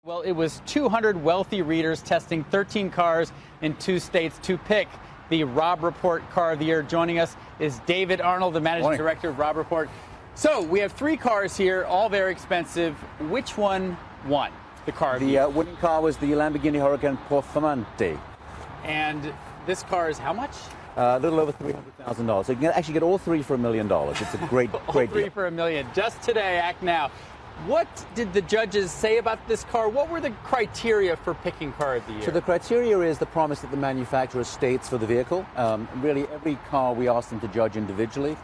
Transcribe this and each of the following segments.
Well, it was 200 wealthy readers testing 13 cars in 2 states to pick the Robb Report Car of the Year. Joining us is David Arnold, the managing director of Robb Report. So we have 3 cars here, all very expensive. Which one won the car of the year? The winning car was the Lamborghini Performante. And this car is how much? A little over $300,000. So you can actually get all 3 for $1 million. It's a great, great deal. 3 for $1 million. Just today, act now. What did the judges say about this car? What were the criteria for picking car of the year? So the criteria is the promise that the manufacturer states for the vehicle. Really, every car we ask them to judge individually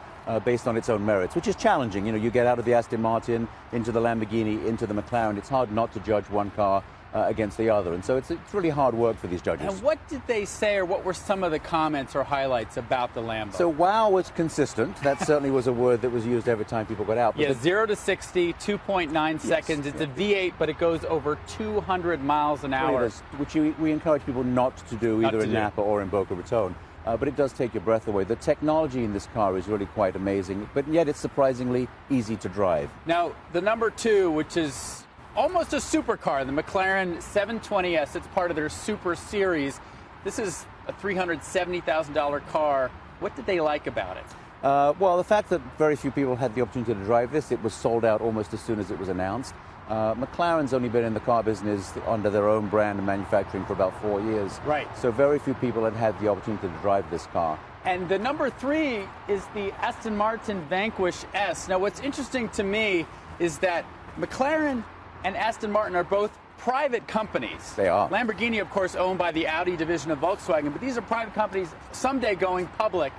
based on its own merits, which is challenging. You know, you get out of the Aston Martin, into the Lamborghini, into the McLaren. It's hard not to judge one car against the other. And so it's really hard work for these judges. And what did they say, or what were some of the comments or highlights about the Lambo? So wow was consistent. That certainly was a word that was used every time people got out. But yeah, 0 to 60, 2.9 seconds. It's a V8, but it goes over 200 miles an hour. Which we encourage people not to do, either in Napa or in Boca Raton. But it does take your breath away. The technology in this car is really quite amazing, but yet it's surprisingly easy to drive. Now, the number 2, which is almost a supercar, the McLaren 720S. It's part of their Super Series. This is a $370,000 car. What did they like about it? Well, the fact that very few people had the opportunity to drive this. It was sold out almost as soon as it was announced. McLaren's only been in the car business under their own brand and manufacturing for about 4 years. Right. So very few people had had the opportunity to drive this car. And the number 3 is the Aston Martin Vanquish S. Now, what's interesting to me is that McLaren and Aston Martin are both private companies. They are. Lamborghini, of course, owned by the Audi division of Volkswagen, but these are private companies someday going public.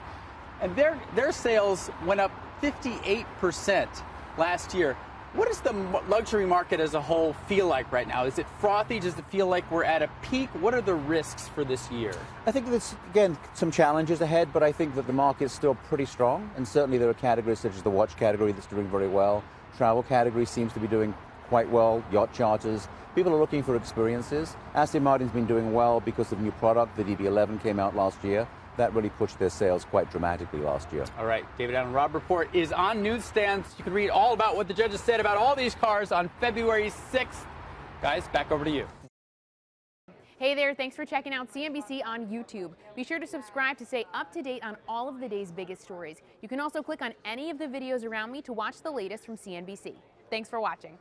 And their sales went up 58% last year. What does the luxury market as a whole feel like right now? Is it frothy? Does it feel like we're at a peak? What are the risks for this year? I think there's, again, some challenges ahead, but I think that the market is still pretty strong. And certainly there are categories such as the watch category that's doing very well. Travel category seems to be doing quite well, yacht charters. People are looking for experiences. Aston Martin's been doing well because of new product. The DB11 came out last year. That really pushed their sales quite dramatically last year. All right, David Allen, Robb Report is on newsstands. You can read all about what the judges said about all these cars on February 6th. Guys, back over to you. Hey there, thanks for checking out CNBC on YouTube. Be sure to subscribe to stay up to date on all of the day's biggest stories. You can also click on any of the videos around me to watch the latest from CNBC. Thanks for watching.